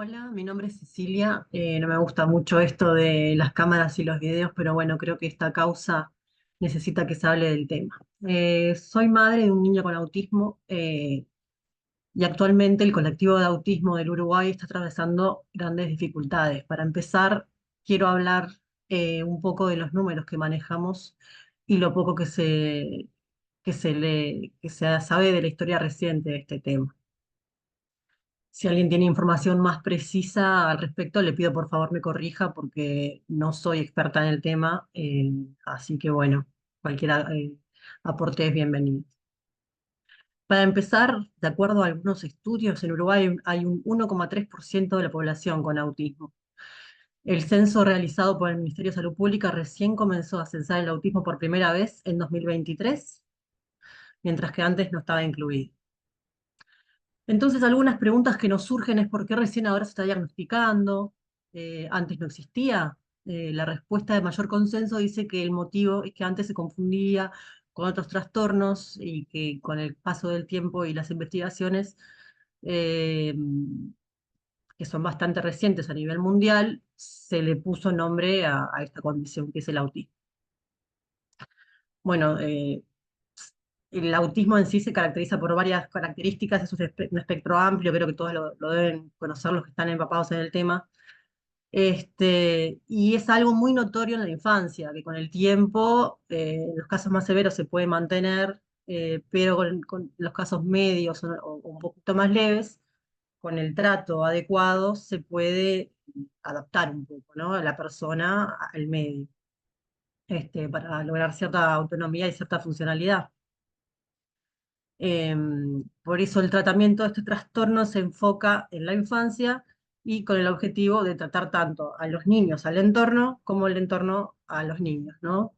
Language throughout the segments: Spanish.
Hola, mi nombre es Cecilia. No me gusta mucho esto de las cámaras y los videos, pero bueno, creo que esta causa necesita que se hable del tema. Soy madre de un niño con autismo y actualmente el colectivo de autismo del Uruguay está atravesando grandes dificultades. Para empezar, quiero hablar un poco de los números que manejamos y lo poco que se sabe de la historia reciente de este tema. Si alguien tiene información más precisa al respecto, le pido por favor me corrija porque no soy experta en el tema, así que bueno, cualquier aporte es bienvenido. Para empezar, de acuerdo a algunos estudios, en Uruguay hay un 1,3% de la población con autismo. El censo realizado por el Ministerio de Salud Pública recién comenzó a censar el autismo por primera vez en 2023, mientras que antes no estaba incluido. Entonces, algunas preguntas que nos surgen es por qué recién ahora se está diagnosticando. Antes no existía. La respuesta de mayor consenso dice que el motivo es que antes se confundía con otros trastornos y que con el paso del tiempo y las investigaciones, eh, que son bastante recientes a nivel mundial, se le puso nombre a esta condición que es el autismo. Bueno, el autismo en sí se caracteriza por varias características, es un espectro amplio, creo que todos lo deben conocer los que están empapados en el tema. Y es algo muy notorio en la infancia, que con el tiempo, en los casos más severos se puede mantener, pero con los casos medios o un poquito más leves, con el trato adecuado se puede adaptar un poco, ¿no? A la persona al medio, para lograr cierta autonomía y cierta funcionalidad. Por eso el tratamiento de este trastorno se enfoca en la infancia y con el objetivo de tratar tanto a los niños, al entorno, como el entorno a los niños, ¿no?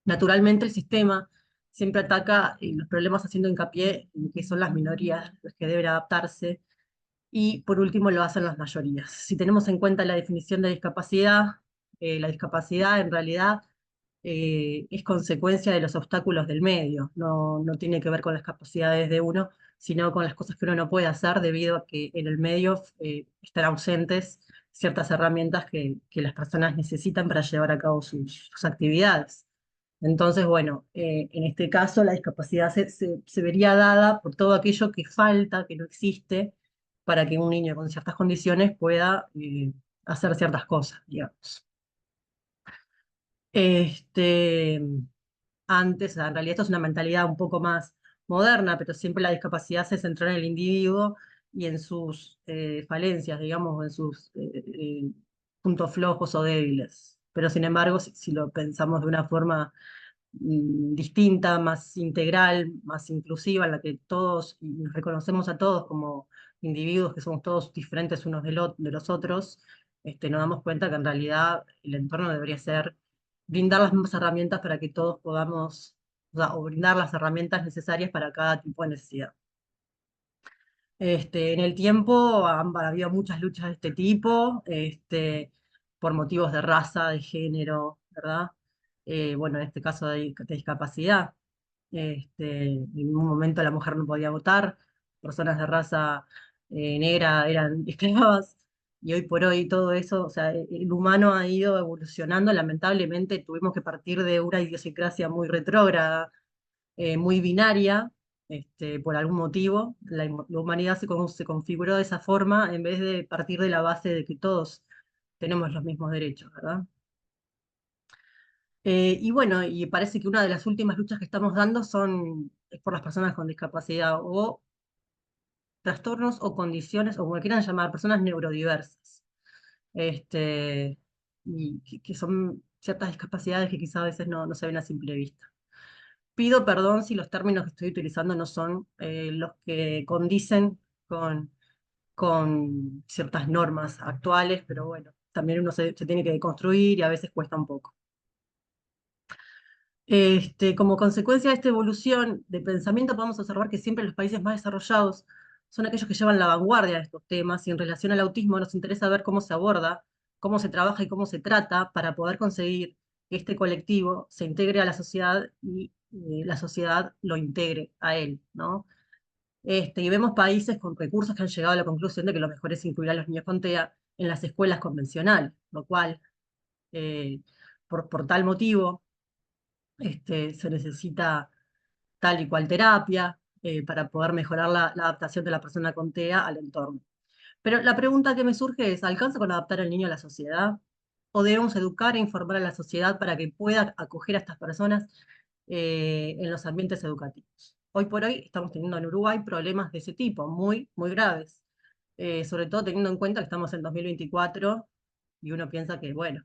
Naturalmente el sistema siempre ataca los problemas haciendo hincapié en que son las minorías los que deben adaptarse y por último lo hacen las mayorías. Si tenemos en cuenta la definición de discapacidad, la discapacidad en realidad es consecuencia de los obstáculos del medio, no tiene que ver con las capacidades de uno, sino con las cosas que uno no puede hacer debido a que en el medio están ausentes ciertas herramientas que las personas necesitan para llevar a cabo sus actividades. Entonces, bueno, en este caso la discapacidad se vería dada por todo aquello que falta, que no existe, para que un niño con ciertas condiciones pueda hacer ciertas cosas, digamos. Este, Antes, en realidad esto es una mentalidad un poco más moderna, pero siempre la discapacidad se centró en el individuo y en sus falencias, digamos, en sus puntos flojos o débiles. Pero sin embargo, si lo pensamos de una forma distinta, más integral, más inclusiva, en la que todos y nos reconocemos a todos como individuos que somos todos diferentes unos de los otros, nos damos cuenta que en realidad el entorno debería ser brindar las mismas herramientas para que todos podamos, o brindar las herramientas necesarias para cada tipo de necesidad. En el tiempo han habido muchas luchas de este tipo, por motivos de raza, de género, ¿verdad? Bueno, en este caso de discapacidad. En un momento la mujer no podía votar, personas de raza negra eran esclavas, y hoy por hoy todo eso, o sea, el humano ha ido evolucionando, lamentablemente tuvimos que partir de una idiosincrasia muy retrógrada, muy binaria, por algún motivo. La humanidad se configuró de esa forma en vez de partir de la base de que todos tenemos los mismos derechos, ¿verdad? Y bueno, y parece que una de las últimas luchas que estamos dando es por las personas con discapacidad o trastornos o condiciones, o como quieran llamar, personas neurodiversas, este, y que son ciertas discapacidades que quizás a veces no se ven a simple vista. Pido perdón si los términos que estoy utilizando no son los que condicen con ciertas normas actuales, pero bueno, también uno se tiene que deconstruir y a veces cuesta un poco. Como consecuencia de esta evolución de pensamiento, podemos observar que siempre los países más desarrollados son aquellos que llevan la vanguardia de estos temas y en relación al autismo nos interesa ver cómo se aborda, cómo se trabaja y cómo se trata para poder conseguir que este colectivo se integre a la sociedad y la sociedad lo integre a él, ¿no? Y vemos países con recursos que han llegado a la conclusión de que lo mejor es incluir a los niños con TEA en las escuelas convencionales, lo cual, eh, por tal motivo, se necesita tal y cual terapia para poder mejorar la adaptación de la persona con TEA al entorno. Pero la pregunta que me surge es, ¿alcanza con adaptar al niño a la sociedad? ¿O debemos educar e informar a la sociedad para que pueda acoger a estas personas en los ambientes educativos? Hoy por hoy estamos teniendo en Uruguay problemas de ese tipo, muy, muy graves. Sobre todo teniendo en cuenta que estamos en 2024 y uno piensa que, bueno,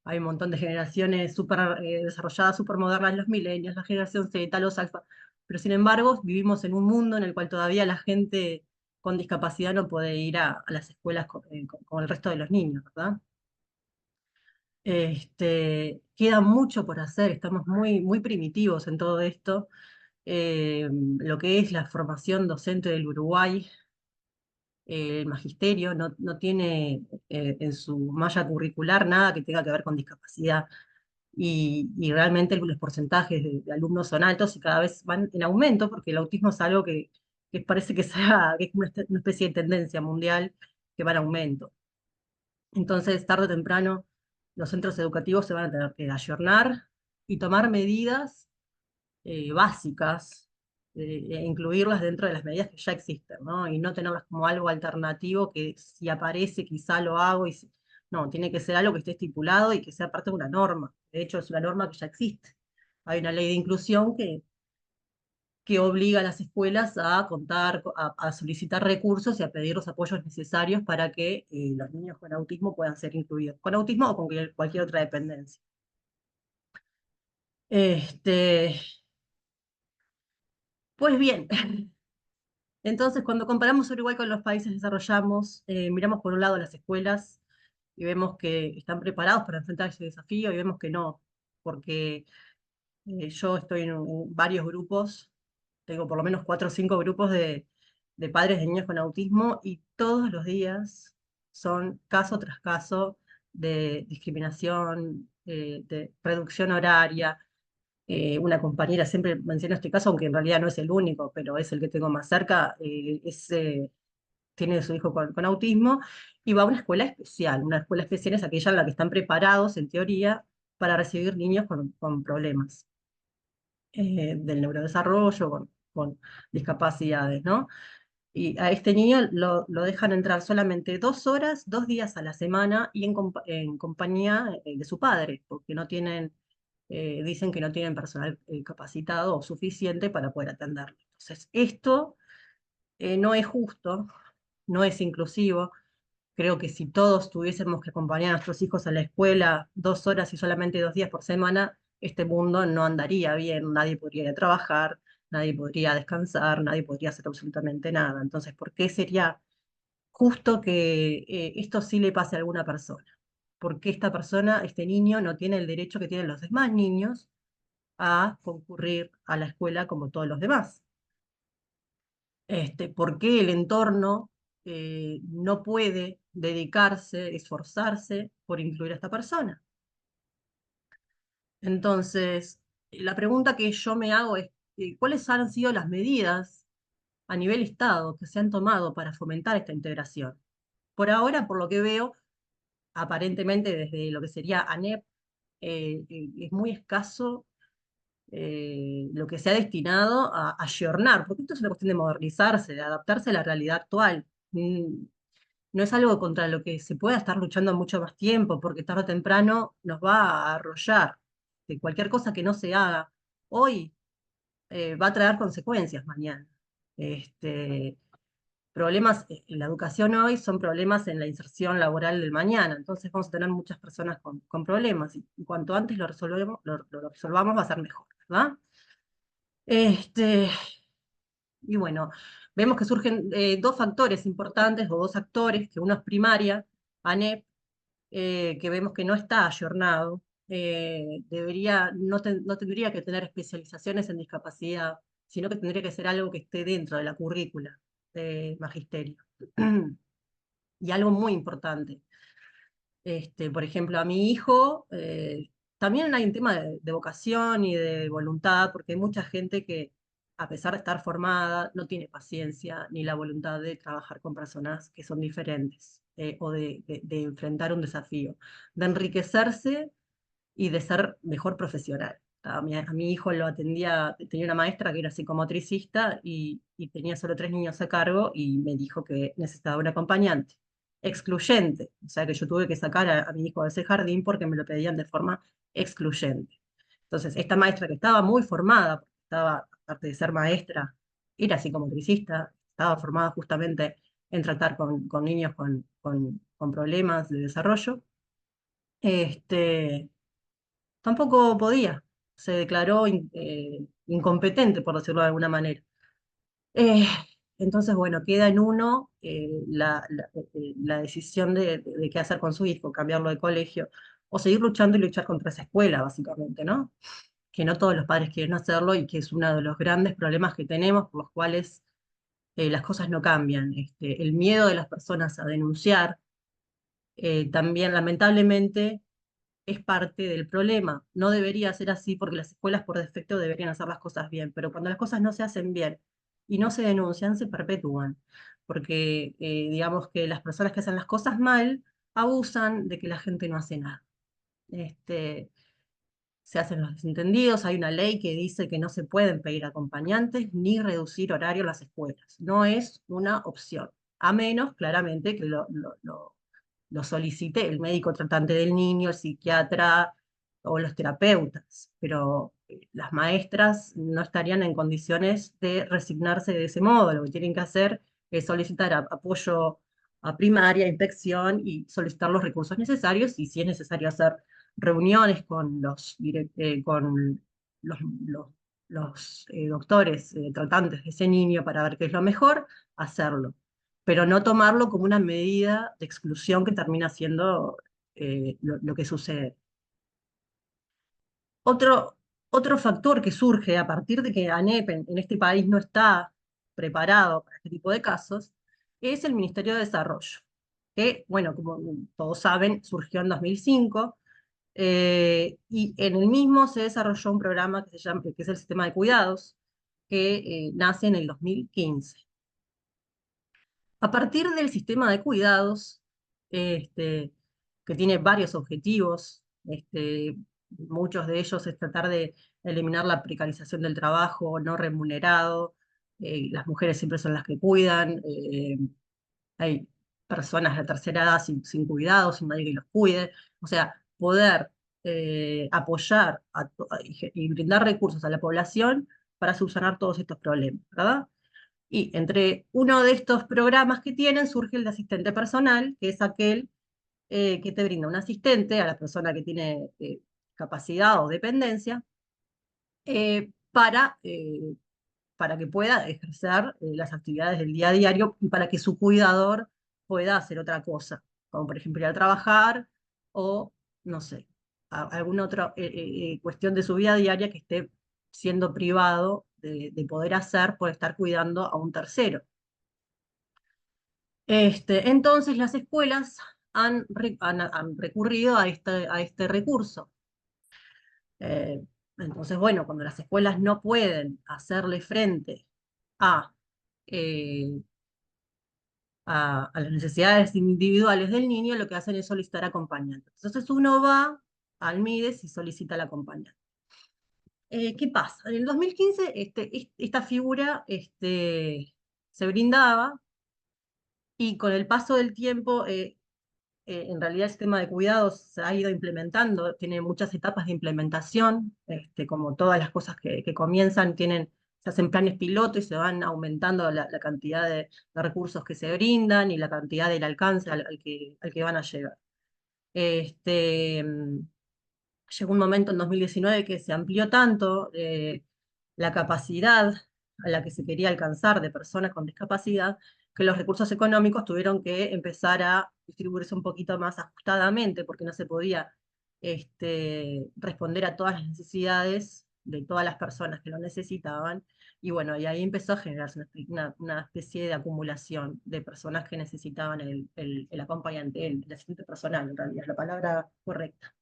hay un montón de generaciones súper desarrolladas, súper modernas, los milenios, la generación Z, los alfa, pero sin embargo vivimos en un mundo en el cual todavía la gente con discapacidad no puede ir a las escuelas con el resto de los niños, ¿verdad? Queda mucho por hacer, estamos muy, muy primitivos en todo esto. Lo que es la formación docente del Uruguay, el magisterio no tiene en su malla curricular nada que tenga que ver con discapacidad y realmente los porcentajes de alumnos son altos y cada vez van en aumento porque el autismo es algo que parece que es una especie de tendencia mundial que va en aumento. Entonces, tarde o temprano, los centros educativos se van a tener que ayornar y tomar medidas básicas e incluirlas dentro de las medidas que ya existen, ¿no? Y no tenerlas como algo alternativo que si aparece quizá lo hago no, tiene que ser algo que esté estipulado y que sea parte de una norma. De hecho, es una norma que ya existe. Hay una ley de inclusión que obliga a las escuelas a contar, a solicitar recursos y a pedir los apoyos necesarios para que los niños con autismo puedan ser incluidos, con autismo o con cualquier otra dependencia. Este, pues bien, entonces, cuando comparamos Uruguay con los países desarrollados, miramos por un lado las escuelas y vemos que están preparados para enfrentar ese desafío y vemos que no, porque yo estoy en varios grupos, tengo por lo menos 4 o 5 grupos de padres de niños con autismo y todos los días son caso tras caso de discriminación, de reducción horaria. Una compañera siempre menciona este caso, aunque en realidad no es el único, pero es el que tengo más cerca, tiene su hijo con autismo y va a una escuela especial. Una escuela especial es aquella en la que están preparados, en teoría, para recibir niños con problemas del neurodesarrollo, con discapacidades, ¿no? Y a este niño lo dejan entrar solamente 2 horas, 2 días a la semana y en compañía de su padre, porque no tienen, dicen que no tienen personal capacitado o suficiente para poder atenderlo. Entonces, esto no es justo, no es inclusivo. Creo que si todos tuviésemos que acompañar a nuestros hijos a la escuela 2 horas y solamente 2 días por semana, este mundo no andaría bien, nadie podría ir a trabajar, nadie podría descansar, nadie podría hacer absolutamente nada. Entonces, ¿por qué sería justo que esto sí le pase a alguna persona? Porque esta persona, este niño, no tiene el derecho que tienen los demás niños a concurrir a la escuela como todos los demás? ¿Por qué el entorno no puede dedicarse, esforzarse por incluir a esta persona? Entonces, la pregunta que yo me hago es, ¿cuáles han sido las medidas a nivel Estado que se han tomado para fomentar esta integración? Por ahora, por lo que veo, aparentemente desde lo que sería ANEP, es muy escaso lo que se ha destinado a ayornar, porque esto es una cuestión de modernizarse, de adaptarse a la realidad actual. No es algo contra lo que se pueda estar luchando mucho más tiempo, porque tarde o temprano nos va a arrollar. Que cualquier cosa que no se haga hoy va a traer consecuencias mañana. Este, problemas en la educación hoy son problemas en la inserción laboral del mañana. Entonces vamos a tener muchas personas con problemas y cuanto antes lo resolvamos va a ser mejor, ¿verdad? Este, y bueno, vemos que surgen dos factores importantes o dos actores, que uno es primaria, ANEP, que vemos que no está ayornado, no tendría que tener especializaciones en discapacidad, sino que tendría que ser algo que esté dentro de la currícula de magisterio. Y algo muy importante, por ejemplo, a mi hijo, también hay un tema de vocación y de voluntad, porque hay mucha gente que a pesar de estar formada, no tiene paciencia ni la voluntad de trabajar con personas que son diferentes, o de enfrentar un desafío, de enriquecerse y de ser mejor profesional. A mi hijo lo atendía, tenía una maestra que era psicomotricista y tenía solo 3 niños a cargo y me dijo que necesitaba un acompañante excluyente, o sea que yo tuve que sacar a mi hijo de ese jardín porque me lo pedían de forma excluyente. Entonces, esta maestra que estaba muy formada, porque estaba, aparte de ser maestra, era psicomotricista, estaba formada justamente en tratar con niños con problemas de desarrollo, este, tampoco podía. Se declaró incompetente, por decirlo de alguna manera. Eh, entonces, bueno, queda en uno la decisión de qué hacer con su hijo, cambiarlo de colegio, o seguir luchando y luchar contra esa escuela, básicamente, ¿no? Que no todos los padres quieren hacerlo y que es uno de los grandes problemas que tenemos por los cuales las cosas no cambian. El miedo de las personas a denunciar, también lamentablemente es parte del problema. No debería ser así porque las escuelas por defecto deberían hacer las cosas bien, pero cuando las cosas no se hacen bien y no se denuncian, se perpetúan. Porque digamos que las personas que hacen las cosas mal abusan de que la gente no hace nada. Este, Se hacen los desentendidos, hay una ley que dice que no se pueden pedir acompañantes ni reducir horario en las escuelas. No es una opción, a menos claramente que lo solicite el médico tratante del niño, el psiquiatra o los terapeutas, pero las maestras no estarían en condiciones de resignarse de ese modo. Lo que tienen que hacer es solicitar apoyo a primaria, inspección y solicitar los recursos necesarios y si es necesario hacer reuniones con los doctores tratantes de ese niño para ver qué es lo mejor, hacerlo, pero no tomarlo como una medida de exclusión que termina siendo lo que sucede. Otro, otro factor que surge a partir de que ANEP en este país no está preparado para este tipo de casos es el Ministerio de Desarrollo, que, bueno, como todos saben, surgió en 2005 y en el mismo se desarrolló un programa que se llama, que es el Sistema de Cuidados, que nace en el 2015. A partir del sistema de cuidados, este, que tiene varios objetivos, muchos de ellos es tratar de eliminar la precarización del trabajo no remunerado, las mujeres siempre son las que cuidan, hay personas de tercera edad sin cuidado, sin nadie que los cuide, o sea, poder apoyar y brindar recursos a la población para subsanar todos estos problemas, ¿verdad? Y entre uno de estos programas que tienen surge el de asistente personal, que es aquel que te brinda un asistente a la persona que tiene capacidad o dependencia eh, para, eh, para que pueda ejercer las actividades del día a diario y para que su cuidador pueda hacer otra cosa, como por ejemplo ir a trabajar o, no sé, alguna otra cuestión de su vida diaria que esté siendo privado de poder hacer por estar cuidando a un tercero. Entonces las escuelas han recurrido a este recurso. Eh, entonces, bueno, cuando las escuelas no pueden hacerle frente a, eh, a las necesidades individuales del niño, lo que hacen es solicitar acompañante. Entonces uno va al MIDES y solicita el acompañante. ¿Qué pasa? En el 2015 esta figura se brindaba y con el paso del tiempo en realidad el sistema de cuidados se ha ido implementando, tiene muchas etapas de implementación, como todas las cosas que comienzan, se hacen planes piloto y se van aumentando la cantidad de recursos que se brindan y la cantidad del alcance al que van a llegar. Este, mm, Llegó un momento en 2019 que se amplió tanto la capacidad a la que se quería alcanzar de personas con discapacidad, que los recursos económicos tuvieron que empezar a distribuirse un poquito más ajustadamente, porque no se podía responder a todas las necesidades de todas las personas que lo necesitaban. Y bueno, y ahí empezó a generarse una especie de acumulación de personas que necesitaban el acompañante, el asistente personal, en realidad es la palabra correcta.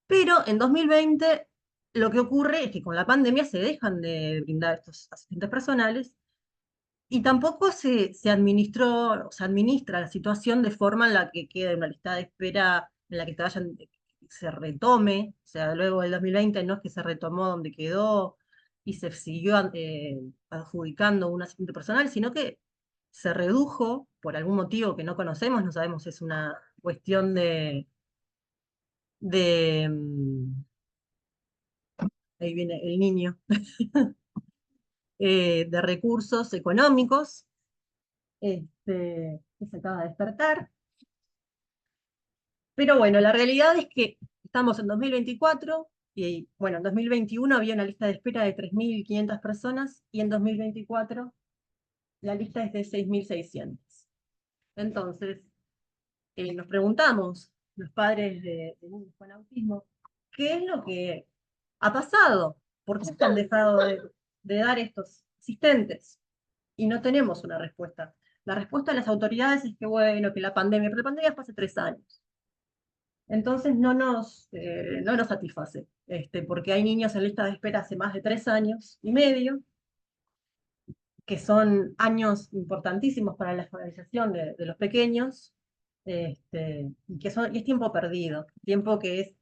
Pero en 2020 Lo que ocurre es que con la pandemia se dejan de brindar estos asistentes personales y tampoco se administró, o se administra la situación de forma en la que quede una lista de espera en la que se retome, o sea, luego del 2020 no es que se retomó donde quedó y se siguió adjudicando un asistente personal, sino que se redujo por algún motivo que no conocemos, no sabemos si es una cuestión de ahí viene el niño, de recursos económicos, que se acaba de despertar. Pero bueno, la realidad es que estamos en 2024 y bueno, en 2021 había una lista de espera de 3.500 personas y en 2024 la lista es de 6.600. Entonces, nos preguntamos, los padres de niños con autismo, ¿qué es lo que ha pasado? ¿Por qué se han dejado de dar estos asistentes? Y no tenemos una respuesta. La respuesta de las autoridades es que, bueno, que la pandemia, pero la pandemia fue hace 3 años. Entonces no nos satisface, porque hay niños en lista de espera hace más de 3 años y medio, que son años importantísimos para la escolarización de los pequeños, y es tiempo perdido, tiempo que es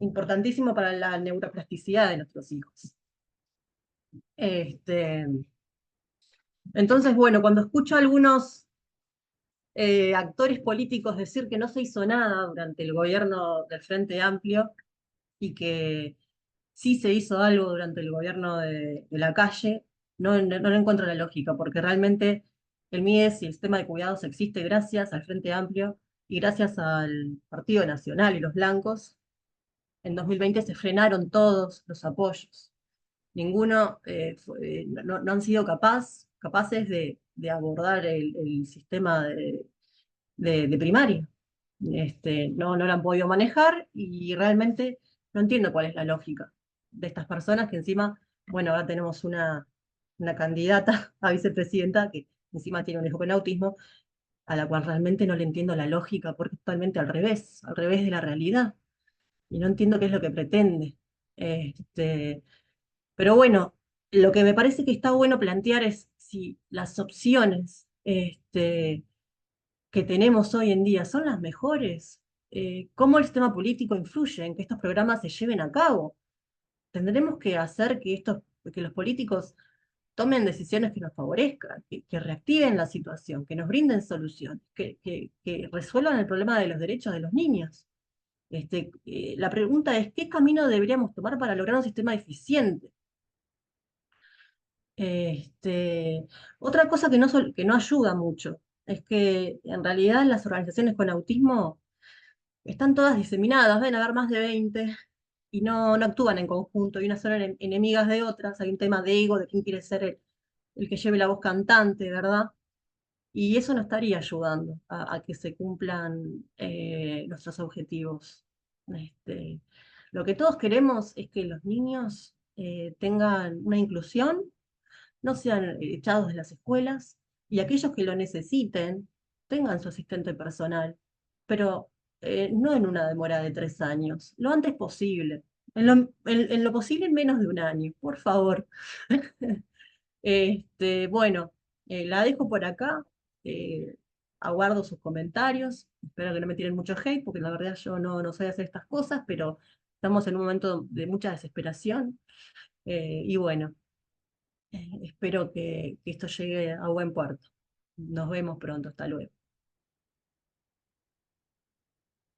importantísimo para la neuroplasticidad de nuestros hijos. Este, entonces, bueno, cuando escucho a algunos actores políticos decir que no se hizo nada durante el gobierno del Frente Amplio y que sí se hizo algo durante el gobierno de la calle, no le encuentro la lógica, porque realmente el MIES y el sistema de cuidados existe gracias al Frente Amplio y gracias al Partido Nacional y los blancos. En 2020 se frenaron todos los apoyos. Ninguno no han sido capaces de abordar el sistema de primaria. No lo han podido manejar y realmente no entiendo cuál es la lógica de estas personas que encima, bueno, ahora tenemos una candidata a vicepresidenta que encima tiene un hijo con autismo, a la cual realmente no le entiendo la lógica, porque es totalmente al revés de la realidad, y no entiendo qué es lo que pretende. Este, pero bueno, lo que me parece que está bueno plantear es si las opciones que tenemos hoy en día son las mejores. ¿Cómo el sistema político influye en que estos programas se lleven a cabo? Tendremos que hacer que los políticos tomen decisiones que nos favorezcan, que reactiven la situación, que nos brinden soluciones, que resuelvan el problema de los derechos de los niños. La pregunta es, ¿qué camino deberíamos tomar para lograr un sistema eficiente? Este, Otra cosa que no ayuda mucho es que en realidad las organizaciones con autismo están todas diseminadas, deben haber más de 20 y no actúan en conjunto, y unas son enemigas de otras, hay un tema de ego, de quién quiere ser el que lleve la voz cantante, ¿verdad? Y eso no estaría ayudando a que se cumplan nuestros objetivos. Este, lo que todos queremos es que los niños tengan una inclusión, no sean echados de las escuelas, y aquellos que lo necesiten tengan su asistente personal, pero no en una demora de 3 años, lo antes posible, en lo posible en menos de un año, por favor. Bueno, la dejo por acá, eh, aguardo sus comentarios, espero que no me tiren mucho hate, porque la verdad yo no sé hacer estas cosas, pero estamos en un momento de mucha desesperación, y bueno. Espero que esto llegue a buen puerto. Nos vemos pronto. Hasta luego.